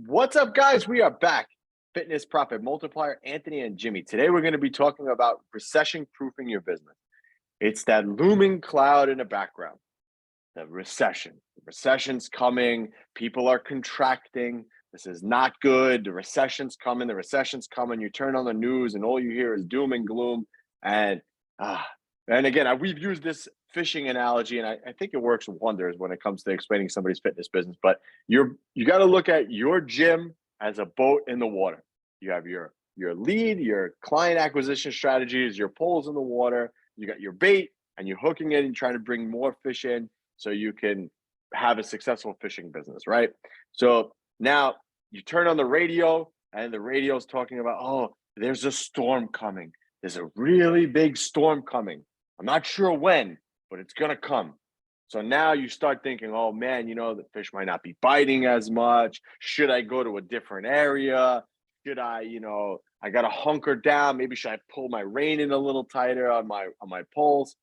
What's up, guys? We are back. Fitness Profit Multiplier, Anthony and Jimmy. Today, we're going to be talking about recession proofing your business. It's that looming cloud in the background, the recession. The recession's coming. People are contracting. This is not good. The recession's coming. The recession's coming. You turn on the news, and all you hear is doom and gloom. And again, we've used this fishing analogy, and I think it works wonders when it comes to explaining somebody's fitness business. But you got to look at your gym as a boat in the water. You have your lead, your client acquisition strategies, your poles in the water. You got your bait, and you're hooking it and trying to bring more fish in so you can have a successful fishing business, right? So now you turn on the radio, and the radio's talking about, oh, there's a storm coming. There's a really big storm coming. I'm not sure when, but it's going to come. So now you start thinking, oh man, the fish might not be biting as much. Should I go to a different area? Should I, I got to hunker down. Maybe should I pull my rein in a little tighter on my poles?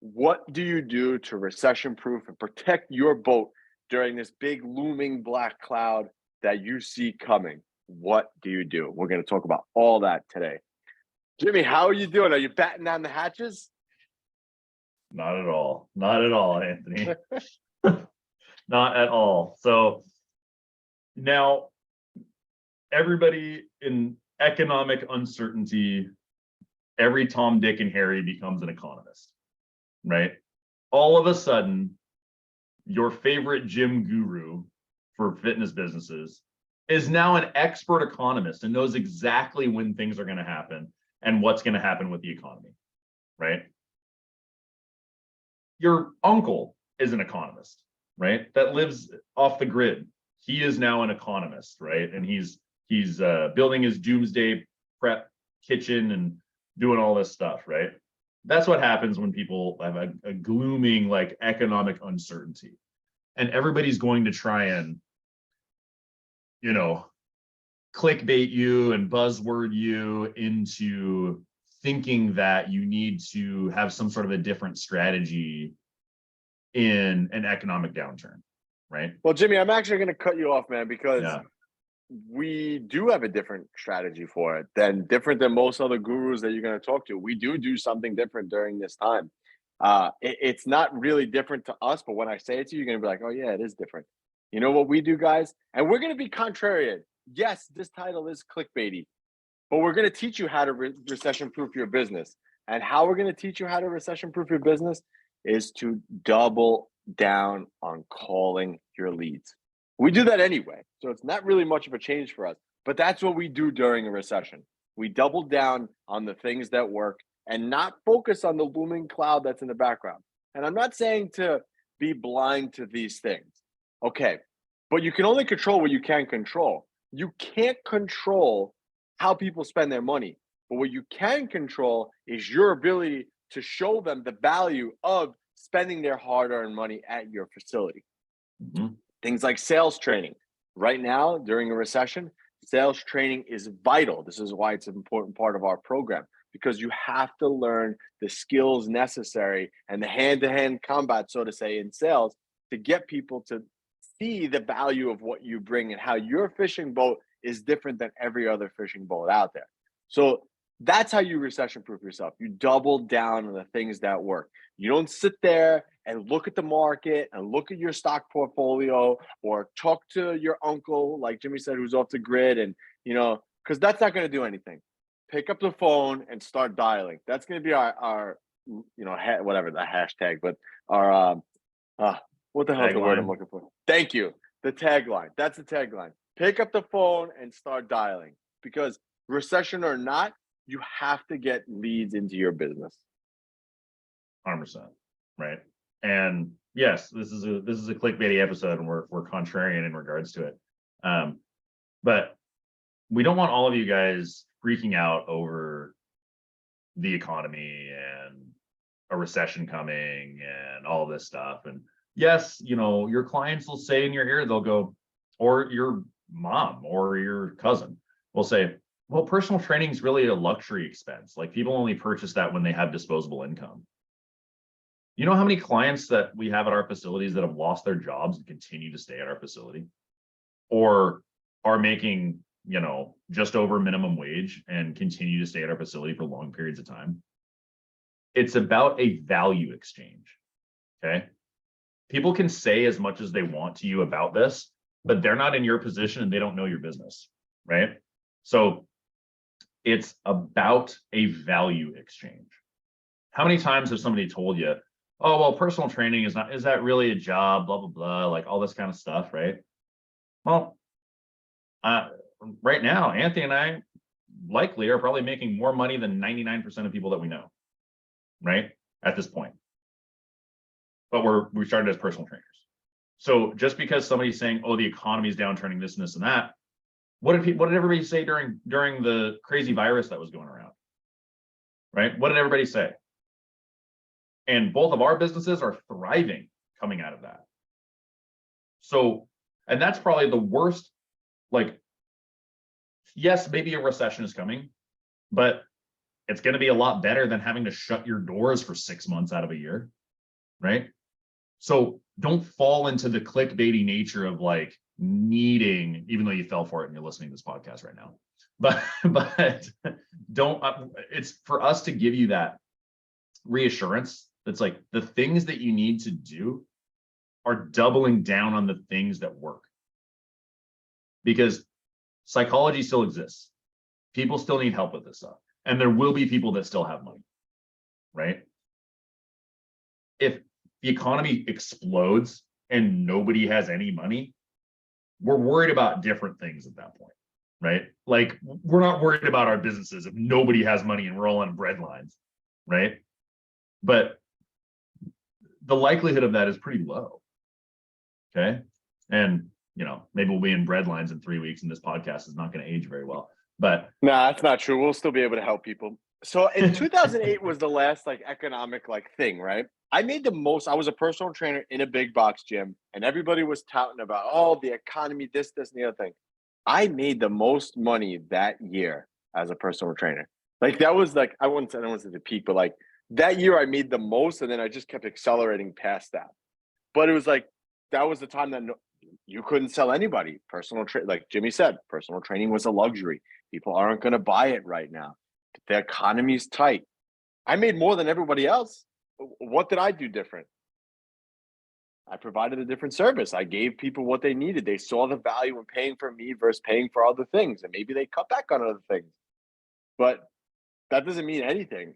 What do you do to recession proof and protect your boat during this big looming black cloud that you see coming? What do you do? We're going to talk about all that today. Jimmy, how are you doing? Are you batting down the hatches? Not at all. Not at all, Anthony. Not at all. So now everybody in economic uncertainty, every Tom, Dick, and Harry becomes an economist, right? All of a sudden, your favorite gym guru for fitness businesses is now an expert economist and knows exactly when things are going to happen and what's going to happen with the economy, right? Your uncle is an economist, right? That lives off the grid. He is now an economist, right? And he's building his doomsday prep kitchen and doing all this stuff, right? That's what happens when people have a glooming like economic uncertainty, and everybody's going to try and, clickbait you and buzzword you into thinking that you need to have some sort of a different strategy in an economic downturn, right? Well, Jimmy, I'm actually going to cut you off, man, because we do have a different strategy for it different than most other gurus that you're going to talk to. We do something different during this time. It's not really different to us, but when I say it to you, you're going to be like, oh yeah, it is different. You know what we do, guys? And we're going to be contrarian. Yes, this title is clickbaity, but we're going to teach you how to recession-proof your business. And how we're going to teach you how to recession-proof your business is to double down on calling your leads. We do that anyway, so it's not really much of a change for us. But that's what we do during a recession. We double down on the things that work and not focus on the looming cloud that's in the background. And I'm not saying to be blind to these things, okay? But you can only control what you can control. You can't control how people spend their money. But what you can control is your ability to show them the value of spending their hard-earned money at your facility. Mm-hmm. Things like sales training. Right now, during a recession, sales training is vital. This is why it's an important part of our program, because you have to learn the skills necessary and the hand-to-hand combat, so to say, in sales to get people to see the value of what you bring and how your fishing boat is different than every other fishing boat out there. So that's how you recession-proof yourself. You double down on the things that work. You don't sit there and look at the market and look at your stock portfolio or talk to your uncle, like Jimmy said, who's off the grid, and because that's not going to do anything. Pick up the phone and start dialing. That's going to be our whatever the hashtag, but our what the hell is the word I'm looking for? Thank you. The tagline. That's the tagline. Pick up the phone and start dialing, because recession or not, you have to get leads into your business. 100%, right? And yes, this is a clickbaity episode, and we're contrarian in regards to it. But we don't want all of you guys freaking out over the economy and a recession coming and all this stuff. And yes, your clients will say in your ear, they'll go, or your mom or your cousin will say, well, personal training is really a luxury expense. Like, people only purchase that when they have disposable income. You know how many clients that we have at our facilities that have lost their jobs and continue to stay at our facility? Or are making, just over minimum wage and continue to stay at our facility for long periods of time. It's about a value exchange. Okay. People can say as much as they want to you about this, but they're not in your position and they don't know your business. Right. So it's about a value exchange. How many times have somebody told you, oh, well, personal training is that really a job, blah, blah, blah, like all this kind of stuff, right? Well, right now, Anthony and I likely are probably making more money than 99% of people that we know, right? At this point. But we started as personal trainers. So just because somebody's saying, oh, the economy is downturning, this and this and that, what did everybody say during the crazy virus that was going around? Right? What did everybody say? And both of our businesses are thriving coming out of that. So, and that's probably the worst, like, yes, maybe a recession is coming, but it's going to be a lot better than having to shut your doors for 6 months out of a year, right? So don't fall into the clickbaity nature of like needing, even though you fell for it and you're listening to this podcast right now, but don't, it's for us to give you that reassurance. That's like the things that you need to do are doubling down on the things that work, because psychology still exists. People still need help with this stuff. And there will be people that still have money, right? If the economy explodes and nobody has any money, we're worried about different things at that point, right? Like we're not worried about our businesses if nobody has money and we're all on bread lines, right? But the likelihood of that is pretty low, okay? And, maybe we'll be in bread lines in 3 weeks and this podcast is not going to age very well, but. Nah, that's not true. We'll still be able to help people. So in 2008 was the last economic thing, right? I was a personal trainer in a big box gym and everybody was touting about, oh, the economy, this, and the other thing. I made the most money that year as a personal trainer. That was I wouldn't say the peak, but that year I made the most and then I just kept accelerating past that. But it was that was the time that you couldn't sell anybody personal training. Like Jimmy said, personal training was a luxury. People aren't going to buy it right now. The economy's tight. I made more than everybody else. What did I do different? I provided a different service. I gave people what they needed. They saw the value in paying for me versus paying for other things. And maybe they cut back on other things. But that doesn't mean anything.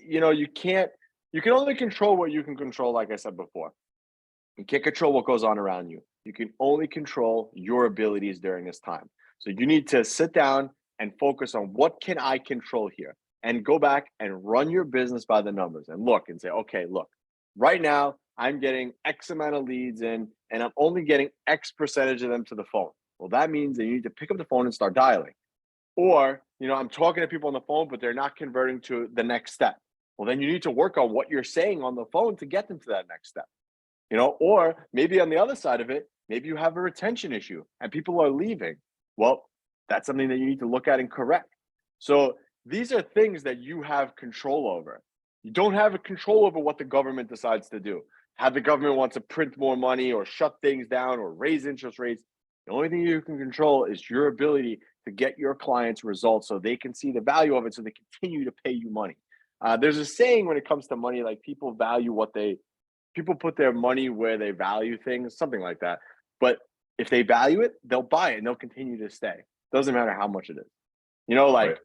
You can only control what you can control, like I said before. You can't control what goes on around you. You can only control your abilities during this time. So you need to sit down and focus on what can I control here and go back and run your business by the numbers and look and say, okay, look, right now I'm getting X amount of leads in and I'm only getting X percentage of them to the phone. Well, that means that you need to pick up the phone and start dialing. Or, I'm talking to people on the phone, but they're not converting to the next step. Well, then you need to work on what you're saying on the phone to get them to that next step. Or maybe on the other side of it, maybe you have a retention issue and people are leaving. Well, that's something that you need to look at and correct. So these are things that you have control over. You don't have a control over what the government decides to do. How the government wants to print more money or shut things down or raise interest rates. The only thing you can control is your ability to get your clients results so they can see the value of it so they continue to pay you money. There's a saying when it comes to money, people value people put their money where they value things, something like that. But if they value it, they'll buy it and they'll continue to stay. Doesn't matter how much it is. Right.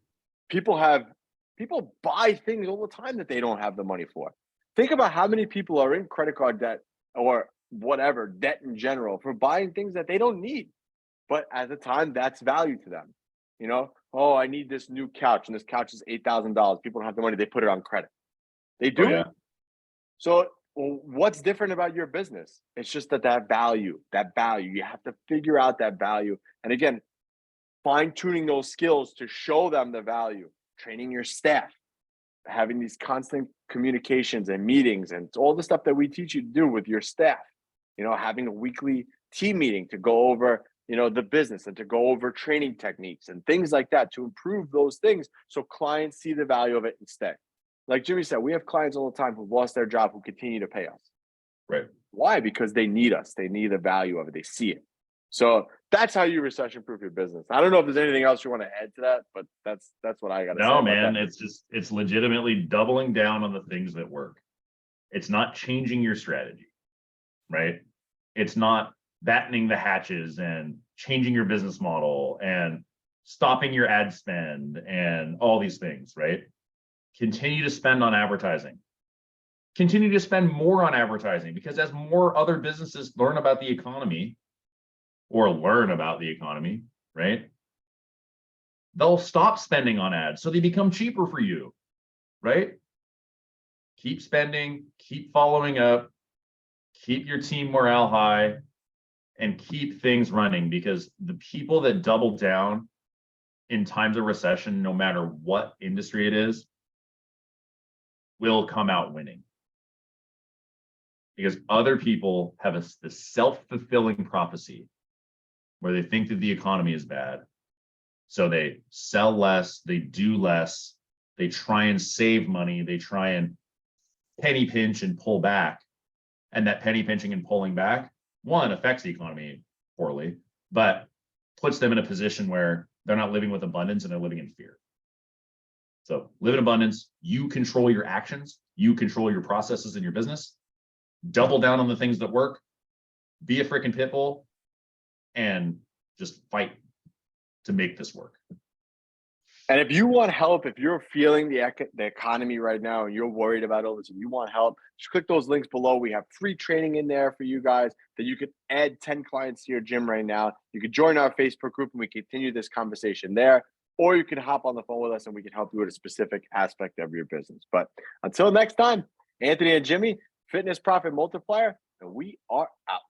People buy things all the time that they don't have the money for. Think about how many people are in credit card debt or whatever, debt in general, for buying things that they don't need. But at the time, that's value to them. Oh, I need this new couch and this couch is $8,000. People don't have the money. They put it on credit. They do. Oh, yeah. So what's different about your business? It's just that value, you have to figure out that value. And again, fine tuning those skills to show them the value, training your staff, having these constant communications and meetings and all the stuff that we teach you to do with your staff, having a weekly team meeting to go over, the business and to go over training techniques and things like that to improve those things so clients see the value of it and stay. Like Jimmy said, we have clients all the time who've lost their job who continue to pay us. Right. Why? Because they need us. They need the value of it. They see it. So that's how you recession proof your business. I don't know if there's anything else you want to add to that, but that's what I got to say. No, about man, that. it's legitimately doubling down on the things that work. It's not changing your strategy, right? It's not battening the hatches and changing your business model and stopping your ad spend and all these things, right? Continue to spend on advertising. Continue to spend more on advertising, because as more other businesses learn about the economy, right? They'll stop spending on ads, so they become cheaper for you, right? Keep spending, keep following up, keep your team morale high, and keep things running, because the people that double down in times of recession, no matter what industry it is, will come out winning. Because other people have this self-fulfilling prophecy where they think that the economy is bad. So they sell less, they do less, they try and save money, they try and penny pinch and pull back. And that penny pinching and pulling back, one, affects the economy poorly, but puts them in a position where they're not living with abundance and they're living in fear. So live in abundance, you control your actions, you control your processes in your business, double down on the things that work, be a freaking pit bull, and just fight to make this work. And if you want help, if you're feeling the economy right now and you're worried about all this and you want help, just click those links below. We have free training in there for you guys that you could add 10 clients to your gym right now. You could join our Facebook group and we continue this conversation there, or you can hop on the phone with us and we can help you with a specific aspect of your business. But until next time, Anthony and Jimmy, Fitness Profit Multiplier, and we are out.